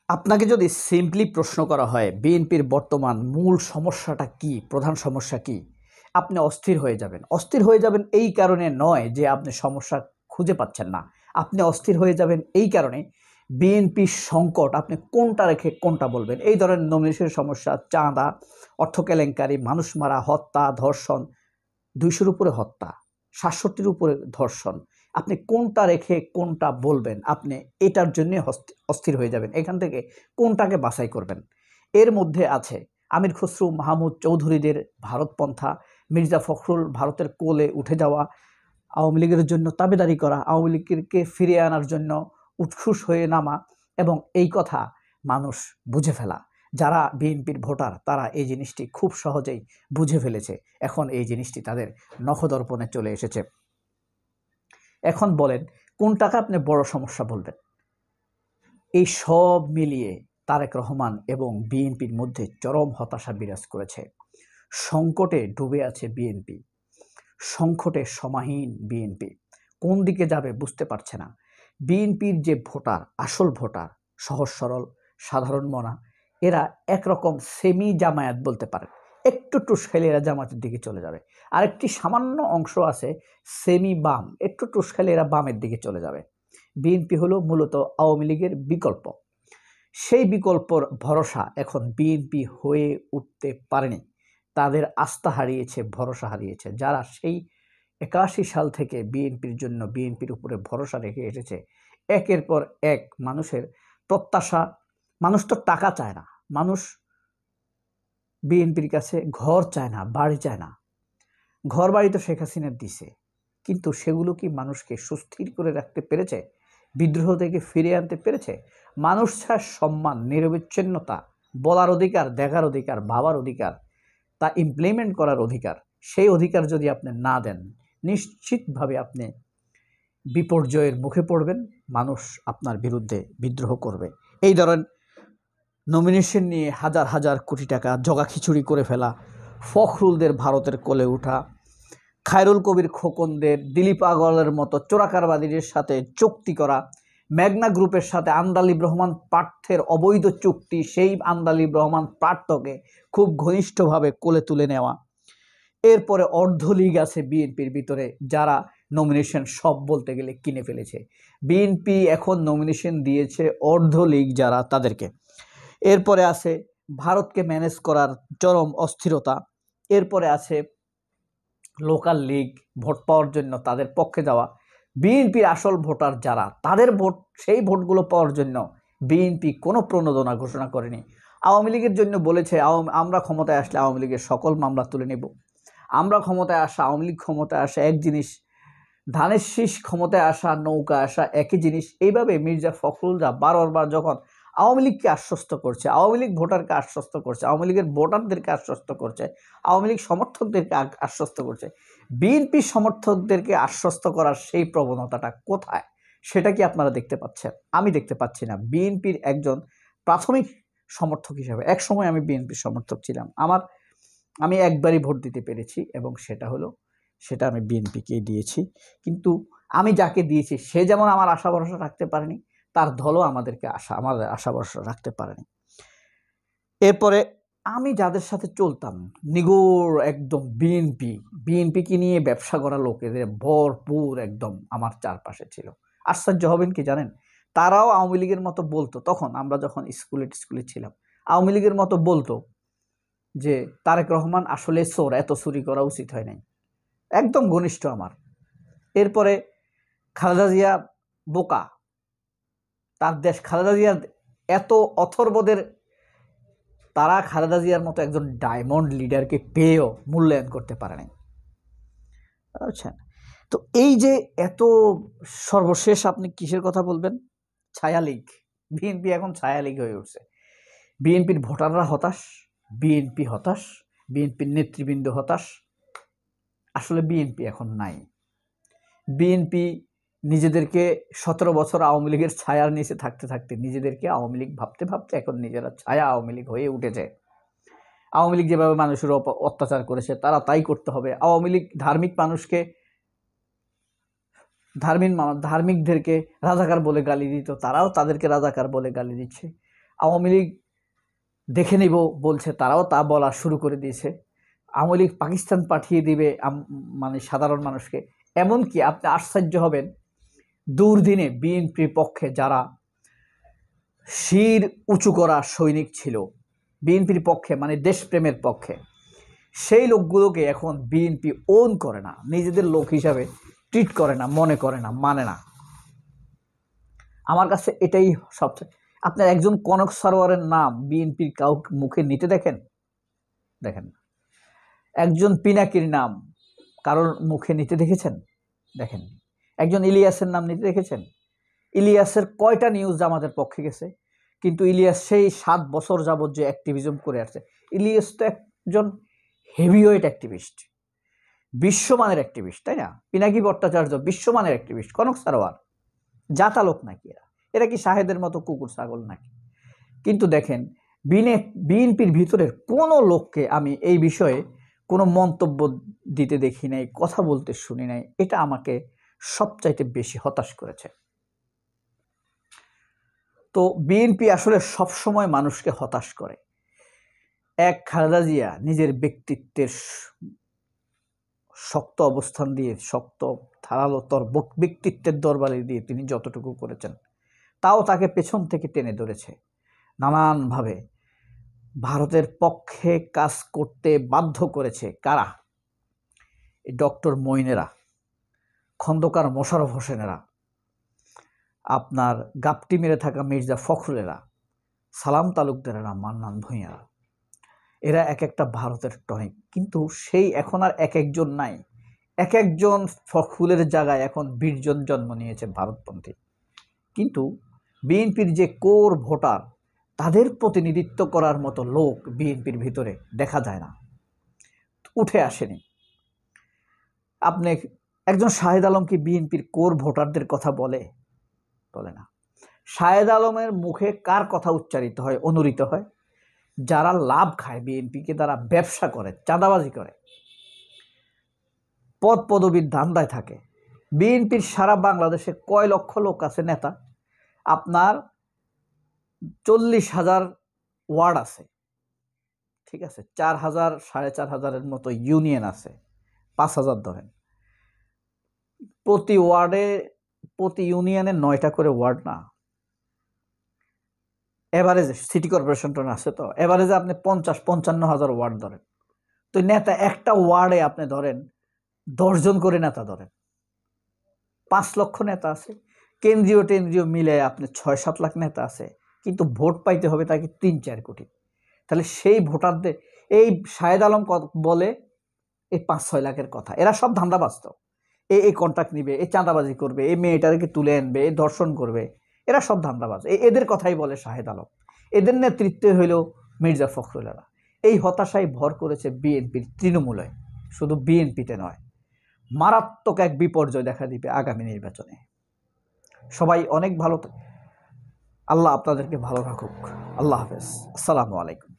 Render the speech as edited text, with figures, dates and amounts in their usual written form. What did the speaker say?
আপনাকে যদি সিম্পলি প্রশ্ন করা হয় বিএনপির বর্তমান মূল সমস্যাটা কি, প্রধান সমস্যা কি, আপনি অস্থির হয়ে যাবেন। অস্থির হয়ে যাবেন এই কারণে নয় যে আপনি সমস্যা খুঁজে পাচ্ছেন না। আপনি অস্থির হয়ে যাবেন এই কারণে বিএনপির সংকট আপনি কোনটা রেখে কোনটা বলবেন। এই ধরনের নমিনেশনের সমস্যা, চাঁদা, অর্থ কেলেঙ্কারি, মানুষ মারা, হত্যা, ধর্ষণ, ২০০-র উপরে হত্যা, ৬৭-র উপরে ধর্ষণ, আপনি কোনটা রেখে কোনটা বলবেন, আপনি এটার জন্যে অস্থির হয়ে যাবেন। এখান থেকে কোনটাকে বাছাই করবেন। এর মধ্যে আছে আমির খসরু মাহমুদ চৌধুরীদের ভারতপন্থা, মির্জা ফখরুল ভারতের কোলে উঠে যাওয়া, আওয়ামী লীগের জন্য তাবেদারি করা, আওয়ামী লীগকে ফিরিয়ে আনার জন্য উৎসুস হয়ে নামা, এবং এই কথা মানুষ বুঝে ফেলা। যারা বিএনপির ভোটার তারা এই জিনিসটি খুব সহজেই বুঝে ফেলেছে। এখন এই জিনিসটি তাদের নখদর্পণে চলে এসেছে। এখন বলেন কোনটাকে আপনি বড় সমস্যা বলবেন। এই সব মিলিয়ে তারেক রহমান এবং বিএনপির মধ্যে চরম হতাশা বিরাজ করেছে। সংকটে ডুবে আছে বিএনপি, সংকটে সমাহীন বিএনপি, কোন দিকে যাবে বুঝতে পারছে না। বিএনপির যে ভোটার, আসল ভোটার, সহজ সরল সাধারণ মনা, এরা একরকম সেমি জামায়াত বলতে পারেন। একটু টুস খেলে এরা জামাতের দিকে চলে যাবে। আরেকটি সামান্য অংশ আছে সেমি বাম, একটু টুস খেলে এরা বামের দিকে চলে যাবে। বিএনপি হলো মূলত আওয়ামী লীগের বিকল্প। সেই বিকল্পর ভরসা এখন বিএনপি হয়ে উঠতে পারেনি। তাদের আস্থা হারিয়েছে, ভরসা হারিয়েছে। যারা সেই ৮১ সাল থেকে বিএনপির জন্য, বিএনপির উপরে ভরসা রেখে এসেছে, একের পর এক মানুষের প্রত্যাশা। মানুষ তো টাকা চায় না, মানুষ বিএনপির কাছে ঘর চায় না, বাড়ি চায় না। ঘর বাড়ি তো শেখ হাসিনা দিছে, কিন্তু সেগুলো কি মানুষকে সুস্থির করে রাখতে পেরেছে? বিদ্রোহ থেকে ফিরিয়ে আনতে পেরেছে? মানুষ ছাড় সম্মান, নিরবিচ্ছিন্নতা, বলার অধিকার, দেখার অধিকার, ভাবার অধিকার, তা ইমপ্লিমেন্ট করার অধিকার, সেই অধিকার যদি আপনি না দেন, নিশ্চিতভাবে আপনি বিপর্যয়ের মুখে পড়বেন। মানুষ আপনার বিরুদ্ধে বিদ্রোহ করবে। এই ধরেন নমিনেশন নিয়ে হাজার হাজার কোটি টাকা জগা খিচুড়ি করে ফেলা, ফখরুলদের ভারতের কোলে ওঠা, খায়রুল কবির খোকনদের, দিলীপ আগরওয়ালের মতো চোরাকারবাদীদের সাথে চুক্তি করা, মেঘনা গ্রুপের সাথে আন্দালিব রহমান পার্থের অবৈধ চুক্তি, সেই আন্দালিব রহমান পার্থকে খুব ঘনিষ্ঠভাবে কোলে তুলে নেওয়া। এরপরে অর্ধলীগ আছে বিএনপির ভিতরে, যারা নমিনেশন সব বলতে গেলে কিনে ফেলেছে। বিএনপি এখন নমিনেশন দিয়েছে অর্ধলীগ যারা, তাদেরকে। এরপরে আছে ভারতকে ম্যানেজ করার চরম অস্থিরতা। এরপরে আছে লোকাল লীগ, ভোট পাওয়ার জন্য তাদের পক্ষে যাওয়া। বিএনপির আসল ভোটার যারা, তাদের ভোট, সেই ভোটগুলো পাওয়ার জন্য বিএনপি কোনো প্রণোদনা ঘোষণা করেনি। আওয়ামী লীগের জন্য বলেছে আমরা ক্ষমতায় আসলে আওয়ামী লীগের সকল মামলা তুলে নেব। আমরা ক্ষমতায় আসা, আওয়ামী লীগ ক্ষমতায় আসা এক জিনিস, ধানের শীষ ক্ষমতায় আসা, নৌকা আসা একই জিনিস। এইভাবে মির্জা ফখরুলরা বারবার যখন আওয়ামী লীগকে আশ্বস্ত করছে, আওয়ামী লীগ ভোটারকে আশ্বস্ত করছে, আওয়ামী লীগের ভোটারদেরকে আশ্বস্ত করছে, আওয়ামী লীগ সমর্থকদেরকে আশ্বস্ত করছে, বিএনপি সমর্থকদেরকে আশ্বস্ত করার সেই প্রবণতাটা কোথায়? সেটা কি আপনারা দেখতে পাচ্ছেন? আমি দেখতে পাচ্ছি না। বিএনপির একজন প্রাথমিক সমর্থক হিসেবে, এক সময় আমি বিএনপির সমর্থক ছিলাম, আমি একবারই ভোট দিতে পেরেছি, এবং সেটা আমি বিএনপিকেই দিয়েছি। কিন্তু আমি যাকে দিয়েছি সে যেমন আমার আশা ভরসা রাখতে পারেনি, তার দলও আমাদের আশা ভরসা রাখতে পারেনি। এরপরে আমি যাদের সাথে চলতাম, নিগড় একদম বিএনপিকে নিয়ে ব্যবসা করা লোকেদের ভরপুর একদম আমার চারপাশে ছিল। আশ্চর্য হবেন কি জানেন, তারাও আওয়ামী লীগের মতো বলতো, তখন আমরা যখন স্কুলে ছিলাম, আওয়ামী লীগের মতো বলতো যে তারেক রহমান আসলে চোর, এত চুরি করা উচিত হয় নাই। একদম ঘনিষ্ঠ আমার। এরপরে খালেদা জিয়া বোকা, তার দেশ, খালেদা জিয়ার এত অথর্বদের, তারা খালেদা জিয়ার মতো একজন ডায়মন্ড লিডারকে পেয়েও মূল্যায়ন করতে পারে নাই। আচ্ছা, তো এই যে এত, সর্বশেষ আপনি কিসের কথা বলবেন? ছায়া লীগ। বিএনপি এখন ছায়া লীগ হয়ে উঠছে। বিএনপির ভোটাররা হতাশ, বিএনপি হতাশ, বিএনপির নেতৃবৃন্দ হতাশ। আসলে বিএনপি এখন নাই। বিএনপি নিজেদেরকে ১৭ বছর আওয়ামী লীগের ছায়ার নিচে থাকতে থাকতে নিজেদেরকে আওয়ামী লীগ ভাবতে ভাবতে এখন নিজেরা ছায়া আওয়ামী লীগ হয়ে উঠেছে। আওয়ামী লীগ যেভাবে মানুষের অত্যাচার করেছে তারা তাই করতে হবে। আওয়ামী লীগ ধার্মিকদেরকে রাজাকার বলে গালি দিত, তারাও তাদেরকে রাজাকার বলে গালি দিচ্ছে। আওয়ামী লীগ দেখে নিব বলছে, তারাও তা বলা শুরু করে দিয়েছে। আওয়ামী লীগ পাকিস্তান পাঠিয়ে দিবে মানে সাধারণ মানুষকে। এমনকি আপনি আশ্চর্য হবেন, দুর্দিনে বিএনপির পক্ষে যারা শির উঁচু করা সৈনিক ছিল বিএনপির পক্ষে, মানে দেশপ্রেমের পক্ষে, সেই লোকগুলোকে এখন বিএনপি ওন করে না, নিজেদের লোক হিসাবে ট্রিট করে না, মনে করে না, মানে না। আমার কাছে এটাই সবচেয়ে, আপনার একজন কনক সরোয়ারের নাম বিএনপির কাউকে মুখে নিতে দেখেন না। একজন পিনাকির নাম কারোর মুখে নিতে দেখেছেন? দেখেন। একজন ইলিয়াসের নাম নিতে দেখেছেন? ইলিয়াসের কয়টা নিউজ আমাদের পক্ষে গেছে? কিন্তু ইলিয়াস সেই 7 বছর যাবত যে অ্যাক্টিভিজম করে আসছে, ইলিয়াস তো একজন হেভিওয়েট অ্যাক্টিভিস্ট, বিশ্বমানের অ্যাক্টিভিস্ট, তাই না? পিনাকি ভট্টাচার্য বিশ্বমানের অ্যাক্টিভিস্ট, কনক সারোয়ার জাতা লোক নাকি এরা কি শাহেদের মতো কুকুর ছাগল নাকি? কিন্তু দেখেন, বিএনপির ভিতরের কোনো লোককে আমি এই বিষয়ে কোনো মন্তব্য দিতে দেখি নাই, কথা বলতে শুনি নাই। এটা আমাকে সবচাইতে বেশি হতাশ করেছে। তো বিএনপি আসলে সবসময় মানুষকে হতাশ করে। এক খালেদা জিয়া নিজের ব্যক্তিত্বের শক্ত অবস্থান দিয়ে, শক্ত ধারালো ব্যক্তিত্বের দরবারে দিয়ে তিনি যতটুকু করেছেন, তাও তাকে পেছন থেকে টেনে ধরেছে নানানভাবে, ভারতের পক্ষে কাজ করতে বাধ্য করেছে। কারা? ডক্টর মইনেরা, খন্দকার মোশাররফ হোসেনেরা, আপনার গাপটি মেরে থাকা মির্জা ফখরুলেরা, সালাম তালুকদারেরা, মান্নান ভূঁইয়ারা, এরা এক একটা ভারতের টনিক। কিন্তু সেই এখন আর এক একজন নাই, এক একজন ফখরুলের জায়গায় এখন 20 জন জন্ম নিয়েছে ভারতপন্থী। কিন্তু বিএনপির যে কোর ভোটার, তাদের প্রতিনিধিত্ব করার মতো লোক বিএনপির ভিতরে দেখা যায় না, উঠে আসেনি। আপনি একজন শাহেদ আলম কি বিএনপির কোর ভোটারদের কথা বলে না? শাহেদ আলমের মুখে কার কথা উচ্চারিত হয়, অনুরিত হয়? যারা লাভ খায় বিএনপিকে, তারা ব্যবসা করে, চাঁদাবাজি করে, পদ পদবীর ধান্দায় থাকে। বিএনপির সারা বাংলাদেশে কয় লক্ষ লোক আছে নেতা? আপনার 40,000 ওয়ার্ড আছে, ঠিক আছে, 4,000 4,500-এর মতো ইউনিয়ন আছে, 5,000 ধরেন। প্রতি ওয়ার্ডে, প্রতি ইউনিয়নে 9টা করে ওয়ার্ড না? এভারেজে সিটি কর্পোরেশনটা আছে, তো এভারেজে আপনি 50-55,000 ওয়ার্ড ধরেন। তো নেতা একটা ওয়ার্ডে আপনি ধরেন 10 জন করে নেতা ধরেন, 5 লক্ষ নেতা আছে। কেন্দ্রীয় মিলে আপনি 6-7 লাখ নেতা আছে, কিন্তু ভোট পাইতে হবে তাকে 3-4 কোটি। তাহলে সেই ভোটারদের এই শাহেদ আলম বলে এই 5-6 লাখের কথা, এরা সব ধান্দাবাজ। তো এই কন্ট্রাক্ট নিবে, এই চাঁদাবাজি করবে, এই মেয়েটাকে তুলে আনবে, এই ধর্ষণ করবে, এরা সব ধান্দাবাজ। এদের কথাই বলে শাহেদ আলম। এদের নেতৃত্বে হইল মির্জা ফখরুলেরা। এই হতাশায় ভর করেছে বিএনপির তৃণমূলে, শুধু বিএনপিতে নয়, মারাত্মক এক বিপর্যয় দেখা দিবে আগামী নির্বাচনে। সবাই অনেক ভালো, আল্লাহ আপনাদেরকে ভালো রাখুক। আল্লাহ হাফেজ, আসসালামু আলাইকুম।